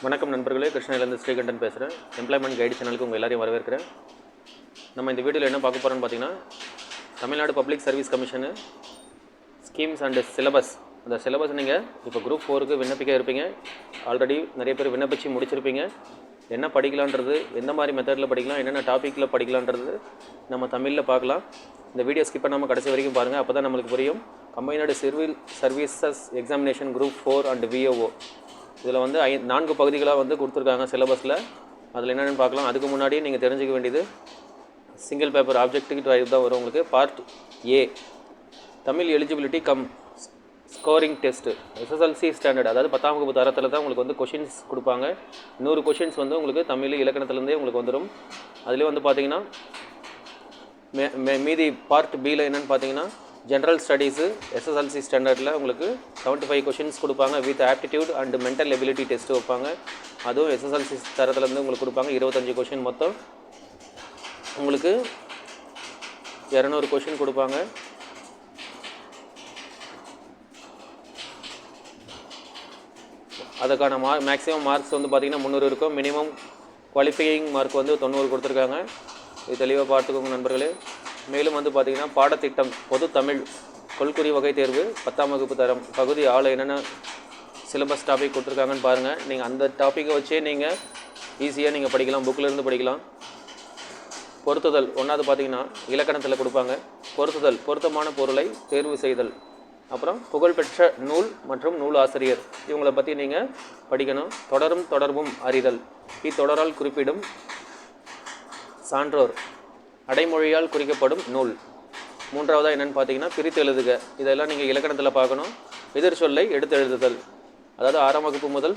வணக்கம் நண்பர்களே, கிருஷ்ணகிரிலேருந்து ஸ்ரீகண்டன் பேசுகிறேன். எம்ப்ளாய்மெண்ட் கைடு சேனலுக்கு உங்கள் எல்லாரையும் வரவேற்கிறேன். நம்ம இந்த வீடியோவில் என்ன பார்க்க போகிறோன்னு பார்த்தீங்கன்னா, Tamil Nadu public service commission schemes and syllabus. அந்த சிலபஸ் நீங்கள் இப்போ குரூப் 4க்கு விண்ணப்பிக்க இருப்பீங்க. ஆல்ரெடி நிறைய பேர் விண்ணப்பிச்சு முடிச்சிருப்பீங்க. என்ன படிக்கலான்றது, எந்த மாதிரி மெத்தடில் படிக்கலாம், என்னென்ன டாப்பிக்கில் படிக்கலான்றது நம்ம தமிழில் பார்க்கலாம். இந்த வீடியோ ஸ்கிப் பண்ணாமல் கடைசி வரைக்கும் பாருங்கள், அப்போ தான் நம்மளுக்கு புரியும். Combined civil services examination group 4 and VAO இதில் வந்து 4 பகுதிகளாக வந்து கொடுத்துருக்காங்க சிலபஸில். அதில் என்னென்னு பார்க்கலாம். அதுக்கு முன்னாடியே நீங்கள் தெரிஞ்சுக்க வேண்டியது சிங்கிள் பேப்பர் ஆப்ஜெக்டிவ் டைப் தான் வரும் உங்களுக்கு. Part A Tamil eligibility scoring test SSLC standard, அதாவது 10ஆம் வகுப்பு தரத்தில் தான் உங்களுக்கு வந்து கொஷின்ஸ் கொடுப்பாங்க. 100 கொஷின்ஸ் வந்து உங்களுக்கு தமிழ் இலக்கணத்துலேருந்தே உங்களுக்கு வந்துடும். அதிலே வந்து பார்த்தீங்கன்னா மீதி பார்ட் Bயில் என்னென்னு பார்த்தீங்கன்னா ஜென்ரல் ஸ்டடீஸு SSLC ஸ்டாண்டர்டில் உங்களுக்கு 75 கொஷின்ஸ் கொடுப்பாங்க. With aptitude and mental ability test வைப்பாங்க. அதுவும் SSLC தரத்துலேருந்து உங்களுக்கு கொடுப்பாங்க. 25 கொஷின் மொத்தம் உங்களுக்கு 200 கொஷின் கொடுப்பாங்க. அதுக்கான மேக்ஸிமம் மார்க்ஸ் வந்து பார்த்திங்கன்னா 300 இருக்கும். மினிமம் குவாலிஃபையிங் மார்க் வந்து 90 கொடுத்துருக்காங்க. இது தெளிவாக பார்த்துக்கோங்க நண்பர்களே. மேலும் வந்து பார்த்திங்கன்னா பாடத்திட்டம் பொது தமிழ் கொள்குறி வகை தேர்வு 10ஆம் வகுப்பு தரம் பகுதி ஆள் என்னென்ன சிலபஸ் டாபிக் கொடுத்துருக்காங்கன்னு பாருங்கள். நீங்கள் அந்த டாப்பிக்கை வச்சே நீங்கள் ஈஸியாக நீங்கள் படிக்கலாம், புக்கிலேருந்து படிக்கலாம். பொருத்துதல் 1வது பார்த்திங்கன்னா இலக்கணத்தில் கொடுப்பாங்க. பொருத்துதல் பொருத்தமான பொருளை தேர்வு செய்தல். அப்புறம் புகழ்பெற்ற நூல் மற்றும் நூல் ஆசிரியர், இவங்களை பற்றி நீங்கள் படிக்கணும். தொடர்பும் அறிதல், இத்தொடரால் குறிப்பிடும் சான்றோர், அடைமொழியால் குறிக்கப்படும் நூல். 3வதாக என்னென்னு பார்த்தீங்கன்னா பிரித்து எழுதுக. இதெல்லாம் நீங்கள் இலக்கணத்தில் பார்க்கணும். எதிர் சொல்லை எடுத்து எழுதுதல், அதாவது 6ஆம் வகுப்பு முதல்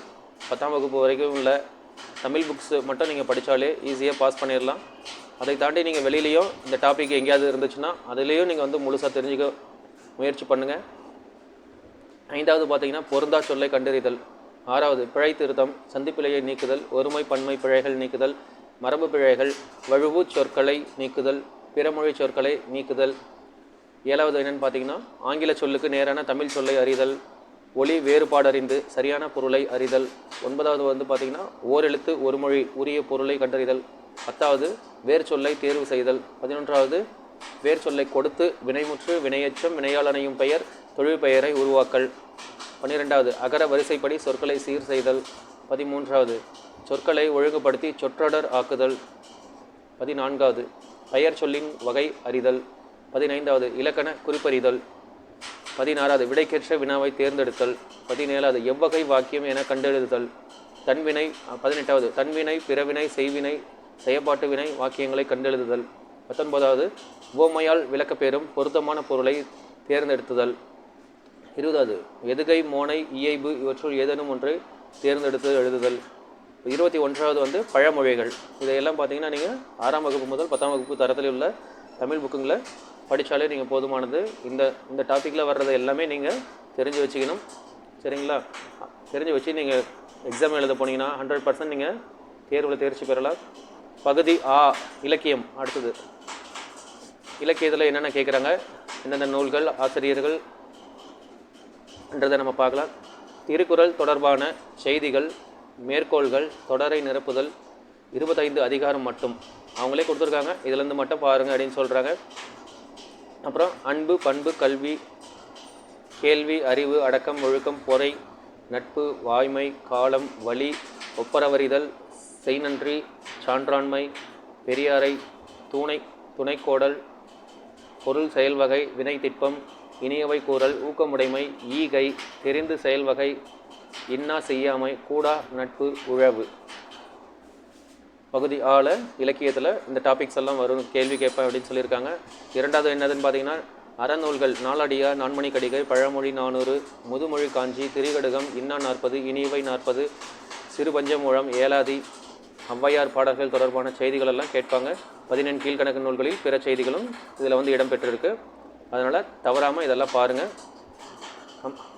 10ஆம் வகுப்பு வரைக்கும் உள்ள தமிழ் புக்ஸ் மட்டும் நீங்கள் படித்தாலே ஈஸியாக பாஸ் பண்ணிடலாம். அதை தாண்டி நீங்கள் வெளியிலையும் இந்த டாபிக் எங்கேயாவது இருந்துச்சுன்னா அதுலேயும் நீங்கள் வந்து முழுசாக தெரிஞ்சுக்க முயற்சி பண்ணுங்கள். 5வது பார்த்தீங்கன்னா பொருந்தா சொல்லை கண்டறிதல். 6வது பிழை திருத்தம், சந்திப்பிழையை நீக்குதல், ஒருமை பன்மை பிழைகள் நீக்குதல், மரபு பிழைகள், வழுவு சொற்களை நீக்குதல், பிறமொழி சொற்களை நீக்குதல். 7வது என்னென்னு பார்த்தீங்கன்னா ஆங்கில சொல்லுக்கு நேரான தமிழ் சொல்லை அறிதல், ஒலி வேறுபாடறிந்து சரியான பொருளை அறிதல். 9வது வந்து பார்த்திங்கன்னா ஓரெழுத்து ஒரு மொழி உரிய பொருளை கண்டறிதல். 10வது வேர் சொல்லை தேர்வு செய்தல். 11வது வேர் சொல்லை கொடுத்து வினைமுற்று வினையச்சம் வினையாளனையும் பெயர் தொழில் பெயரை உருவாக்கல். 12வது அகர வரிசைப்படி சொற்களை சீர் செய்தல். 13வது சொற்களை ஒழுங்குபடுத்தி சொற்றொடர் ஆக்குதல். 14வது பெயர் சொல்லின் வகை அறிதல். 15வது இலக்கண குறிப்பறிதல். 16வது விடைக்கேற்ற வினாவை தேர்ந்தெடுத்தல். 17வது எவ்வகை வாக்கியம் என கண்டெழுதுதல். தன்வினை 18வது தன்வினை பிறவினை செய்வினை செயற்பாட்டு வினை வாக்கியங்களை கண்டெழுதுதல். 19வது உவமையால் விளக்கப்பெறும் பொருத்தமான பொருளை தேர்ந்தெடுத்துதல். 20வது எதுகை மோனை இயைபு இவற்றுள் ஏதேனும் ஒன்றை தேர்ந்தெடுத்து எழுதுதல். 21வது வந்து பழமொழிகள். இதையெல்லாம் பார்த்தீங்கன்னா நீங்கள் 6ஆம் வகுப்பு முதல் 10ஆம் வகுப்பு தரத்தில் உள்ள தமிழ் புக்குங்களை படித்தாலே நீங்கள் போதுமானது. இந்த டாப்பிக்கில் வர்றதை எல்லாமே நீங்கள் தெரிஞ்சு வச்சுக்கணும், சரிங்களா? தெரிஞ்சு வச்சு நீங்கள் எக்ஸாம் எழுத போனீங்கன்னா 100% நீங்கள் தேர்வில் தேர்ச்சி பெறலாம். பகுதி A இலக்கியம். அடுத்தது இலக்கியத்தில் என்னென்ன கேட்குறாங்க, எந்தெந்த நூல்கள், ஆசிரியர்கள் என்றதை நம்ம பார்க்கலாம். திருக்குறள் தொடர்பான செய்திகள், மேற்கோள்கள், தொடரை நிரப்புதல், 25 அதிகாரம் மட்டும் அவங்களே கொடுத்துருக்காங்க. இதிலேருந்து மட்டும் பாருங்கள் அப்படின்னு சொல்கிறாங்க. அப்புறம் அன்பு, பண்பு, கல்வி, கேள்வி, அறிவு, அடக்கம், ஒழுக்கம், பொறை, நட்பு, வாய்மை, காலம், வழி, ஒப்பரவறிதல், செய்நன்றி, சான்றாண்மை, பெரியாரை, துணைக்கோடல், பொருள் செயல்வகை, வினை திட்பம், இனியவை கூறல், ஊக்கமுடைமை, ஈகை, தெரிந்து செயல்வகை, இன்னா செய்யாமை, கூடா நட்பு, உழவு. பகுதி ஆள இலக்கியத்தில் இந்த டாபிக்ஸ் எல்லாம் வரும், கேள்வி கேட்பேன் அப்படின்னு சொல்லியிருக்காங்க. 2வது என்னதுன்னு பார்த்தீங்கன்னா அறநூல்கள், நாலடியார், நான்மணி கடிகை, பழமொழி 400, முதுமொழி காஞ்சி, திரிகடுகம், இன்னா 40, இனியவை 40, சிறு பஞ்சமூலம், ஏலாதி, ஔவையார் பாடல்கள் தொடர்பான செய்திகளெல்லாம் கேட்பாங்க. 14 கீழ்கணக்கு நூல்களில் பிற செய்திகளும் இதில் வந்து இடம்பெற்றிருக்கு. அதனால் தவறாமல் இதெல்லாம் பாருங்கள்.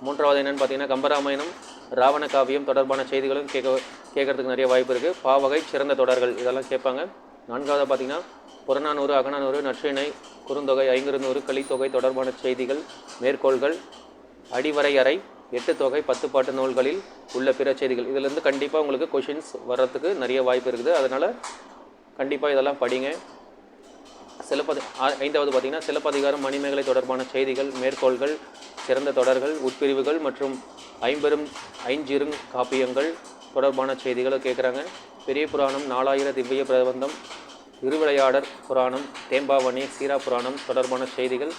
3வது என்னென்னு பார்த்தீங்கன்னா கம்பராமாயணம், ராவண காவியம் தொடர்பான செய்திகளும் கேட்கறதுக்கு நிறைய வாய்ப்பு இருக்குது. பாவகை, சிறந்த தொடர்கள் இதெல்லாம் கேட்பாங்க. 4வது பார்த்திங்கன்னா புறநானூறு, அகநானூறு, நற்றிணை, குறுந்தொகை, ஐங்குறுநூறு, கலித்தொகை தொடர்பான செய்திகள், மேற்கோள்கள், அடிவரையறை, 8 தொகை 10 பாட்டு நூல்களில் உள்ள பிற செய்திகள். இதிலேருந்து கண்டிப்பாக உங்களுக்கு கொஷின்ஸ் வர்றதுக்கு நிறைய வாய்ப்பு இருக்குது. அதனால் கண்டிப்பாக இதெல்லாம் படிங்க. ஐந்தாவது பார்த்திங்கன்னா சிலப்பதிகாரம் மணிமேகலை தொடர்பான செய்திகள், மேற்கோள்கள், சிறந்த தொடர்கள், உட்பிரிவுகள் மற்றும் ஐஞ்சிறுங் காப்பியங்கள் தொடர்பான செய்திகளை கேட்குறாங்க. பெரிய புராணம், 4000 திவ்ய பிரபந்தம், திருவிளையாடற் புராணம், தேம்பாவணி, சீரா புராணம் தொடர்பான செய்திகள்.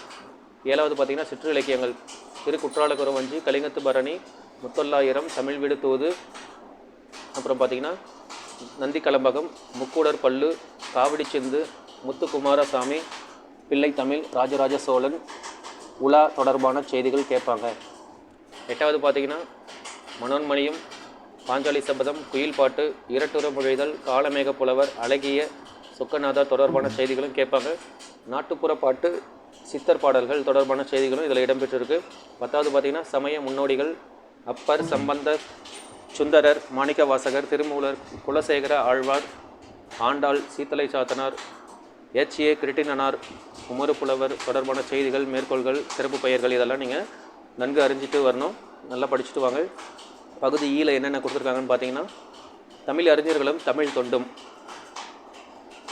7வது பார்த்திங்கன்னா சிற்று இலக்கியங்கள், திருக்குற்றால குறவஞ்சி, கலிங்கத்து பரணி, முத்தொள்ளாயிரம், தமிழ் வீடு தூது, அப்புறம் பார்த்திங்கன்னா நந்தி கலம்பகம், முக்கூடர் பல்லு, காவடி சிந்து, முத்துக்குமாரசாமி பிள்ளை தமிழ், ராஜராஜ சோழன் உலா தொடர்பான செய்திகள் கேட்பாங்க. 8வது பார்த்திங்கன்னா மனோன்மணியும், பாஞ்சாலி சபதம், குயில் பாட்டு, இரட்டுற மொழிதல், காலமேக புலவர், அழகிய சொக்கநாதா தொடர்பான செய்திகளும் கேட்பாங்க. நாட்டுப்புற பாட்டு, சித்தர் பாடல்கள் தொடர்பான செய்திகளும் இதில் இடம்பெற்றிருக்கு. 10வது பார்த்திங்கன்னா சமய முன்னோடிகள், அப்பர், சம்பந்தர், சுந்தரர், மாணிக்கவாசகர், திருமூலர், குலசேகர ஆழ்வார், ஆண்டாள், சீத்தலை சாத்தனார், H.A. கிருட்டிணனார், உமறு புலவர் தொடர்பான செய்திகள், மேற்கோள்கள், சிறப்பு பெயர்கள் இதெல்லாம் நீங்கள் நன்கு அறிஞ்சிட்டு வரணும். நல்லா படிச்சுட்டு வாங்க. பகுதி ஈல என்னென்ன கொடுத்துருக்காங்கன்னு பார்த்தீங்கன்னா தமிழ் அறிஞர்களும் தமிழ் தொண்டும்.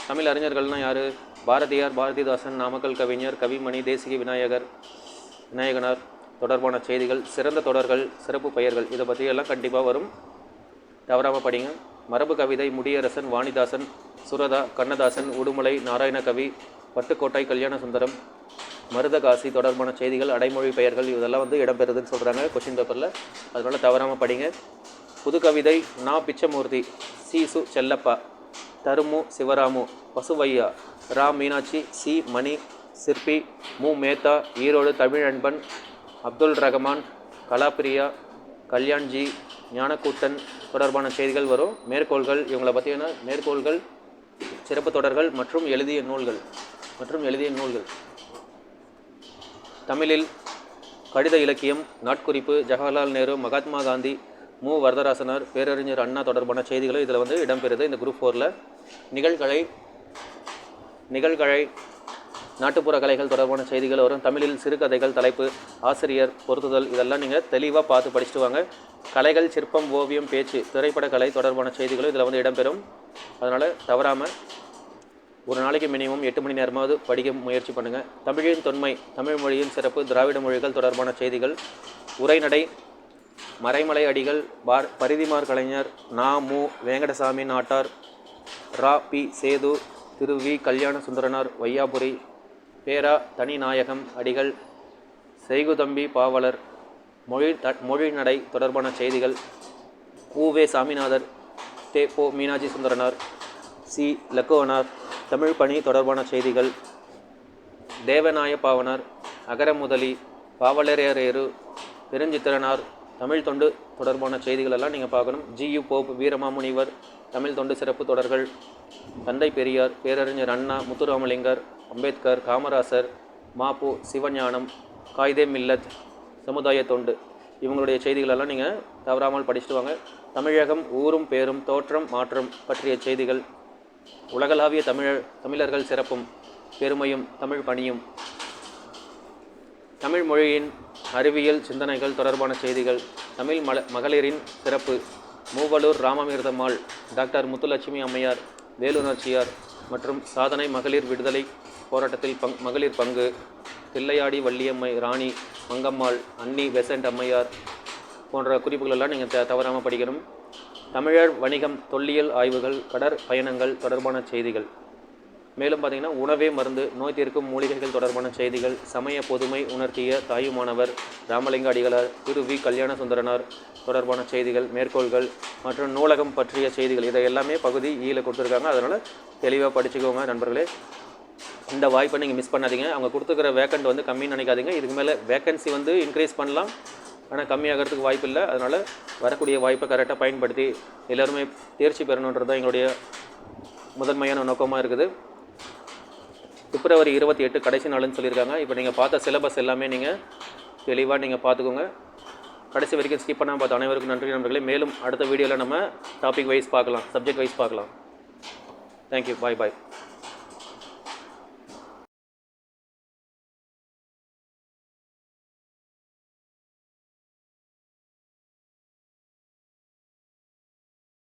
தமிழ் அறிஞர்கள்னால் யார்? பாரதியார், பாரதிதாசன், நாமக்கல் கவிஞர், கவிமணி, தேசிக விநாயகனார் தொடர்பான செய்திகள், சிறந்த தொடர்கள், சிறப்பு பெயர்கள் இதை பற்றியெல்லாம் கண்டிப்பாக வரும். தவறாமல் படிங்க. மரபு கவிதை, முடியரசன், வாணிதாசன், சுரதா, கண்ணதாசன், உடுமலை, நாராயணகவி, பட்டுக்கோட்டை, கல்யாண சுந்தரம், மருதகாசி தொடர்பான செய்திகள், அடைமொழி பெயர்கள் இதெல்லாம் இடம்பெறுதுன்னு சொல்கிறாங்க கொஷின் பேப்பரில். அதனால் தவறாமல் படிங்க. புது கவிதை, நா. பிச்சமூர்த்தி, சி. சு. செல்லப்பா, தருமு சிவராமு, பசுவையா, ரா. மீனாட்சி, சி. மணி, சிற்பி, மு. மேத்தா, ஈரோடு தமிழன்பன், அப்துல் ரஹ்மான், கலாப்பிரியா, கல்யாண்ஜி, ஞானக்கூட்டன் தொடர்பான செய்திகள் வரும். மேற்கோள்கள், இவங்களை பற்றியான மேற்கோள்கள், சிறப்பு தொடர்கள் மற்றும் எழுதிய நூல்கள். தமிழில் கடித இலக்கியம், நாட்குறிப்பு, ஜவஹர்லால் நேரு, மகாத்மா காந்தி, மு. வரதராசனார், பேரறிஞர் அண்ணா தொடர்பான செய்திகளும் இதில் இடம்பெறுது. இந்த குரூப் 4ல் நிகழ்கலை, நாட்டுப்புற கலைகள் தொடர்பான செய்திகள் வரும். தமிழில் சிறுகதைகள், தலைப்பு, ஆசிரியர், பொருத்துதல் இதெல்லாம் நீங்கள் தெளிவாக பார்த்து படிச்சுட்டு வாங்க. கலைகள், சிற்பம், ஓவியம், பேச்சு, திரைப்பட கலை தொடர்பான செய்திகளும் இதில் இடம்பெறும். அதனால் தவறாமல் ஒரு நாளைக்கு மினிமம் 8 மணி நேரமாவது படிக்க முயற்சி பண்ணுங்கள். தமிழின் தொன்மை, தமிழ் மொழியின் சிறப்பு, திராவிட மொழிகள் தொடர்பான செய்திகள், உரைநடை, மறைமலை அடிகள், பரிதிமார் கலைஞர், நா. மு. வேங்கடசாமி நாட்டார், ரா. பி. சேது, திரு. வி. கல்யாண சுந்தரனார், வையாபுரி, பேரா. தனிநாயகம் அடிகள், செய்குதம்பி பாவலர், மொழிநடை தொடர்பான செய்திகள், உ.வே. சாமிநாதர், தே. பொ. மீனாட்சி சுந்தரனார், சி. லக்குவனார், தமிழ் பணி தொடர்பான செய்திகள், தேவநாய பாவனார், அகரமுதலி, பாவலரேறு, பெருஞ்சித்திரனார், தமிழ் தொண்டு தொடர்பான செய்திகளெல்லாம் நீங்கள் பார்க்கணும். ஜி.யு. போப், வீரமாமுனிவர், தமிழ் தொண்டு சிறப்பு தொடர்கள், தந்தை பெரியார், பேரறிஞர் அண்ணா, முத்துராமலிங்கர், அம்பேத்கர், காமராசர், மாப்பு, சிவஞானம், காயிதே மில்லத், சமுதாய தொண்டு இவங்களுடைய செய்திகளெல்லாம் நீங்கள் தவறாமல் படிச்சுட்டு வாங்க. தமிழகம், ஊரும் பேரும், தோற்றம் மாற்றம் பற்றிய செய்திகள், உலகளாவிய தமிழர்கள் சிறப்பும் பெருமையும், தமிழ் பணியும், தமிழ் மொழியின் அறிவியல் சிந்தனைகள் தொடர்பான செய்திகள், தமிழ் மகளிரின் சிறப்பு, மூவலூர் ராமமிர்தம்மாள், டாக்டர் முத்துலட்சுமி அம்மையார், வேலுநாச்சியார் மற்றும் சாதனை, மகளிர் விடுதலை போராட்டத்தில் மகளிர் பங்கு, தில்லையாடி வள்ளியம்மை, ராணி மங்கம்மாள், அன்னி பெசன்ட் அம்மையார் போன்ற குறிப்புகளெல்லாம் நீங்கள் தவறாமல் படிக்கணும். தமிழர் வணிகம், தொல்லியல் ஆய்வுகள், கடற்பயணங்கள் தொடர்பான செய்திகள், மேலும் பார்த்திங்கன்னா உணவே மருந்து, நோய் தீர்க்கும் மூலிகைகள் தொடர்பான செய்திகள், சமய பொதுமை உணர்த்திய தாயுமானவர், ராமலிங்க அடிகளார், திரு. வி. கல்யாண சுந்தரனார் தொடர்பான செய்திகள், மேற்கோள்கள் மற்றும் நூலகம் பற்றிய செய்திகள் இதை எல்லாமே பகுதி ஈல கொடுத்துருக்காங்க. அதனால் தெளிவாக படிச்சுக்கோங்க நண்பர்களே. இந்த வாய்ப்பை நீங்கள் மிஸ் பண்ணாதீங்க. அவங்க கொடுத்துக்கிற வேக்கண்ட் கம்மின்னு நினைக்காதீங்க. இதுக்கு மேலே வேக்கன்சி இன்க்ரீஸ் பண்ணலாம், ஆனால் கம்மியாகிறதுக்கு வாய்ப்பு இல்லை. அதனால் வரக்கூடிய வாய்ப்பை கரெக்டாக பயன்படுத்தி எல்லோருமே தேர்ச்சி பெறணுன்றது தான் எங்களுடைய முதன்மையான நோக்கமாக இருக்குது. பிப்ரவரி 28 கடைசி நாளுன்னு சொல்லியிருக்காங்க. இப்போ நீங்கள் பார்த்த சிலபஸ் எல்லாமே நீங்கள் தெளிவாக நீங்கள் பார்த்துக்கோங்க. கடைசி வரைக்கும் ஸ்கிப் பண்ணாமல் பார்த்த அனைவருக்கும் நன்றி நண்பர்களே. மேலும் அடுத்த வீடியோவில் நம்ம டாபிக் வைஸ் பார்க்கலாம், சப்ஜெக்ட் வைஸ் பார்க்கலாம். தேங்க்யூ, பாய்.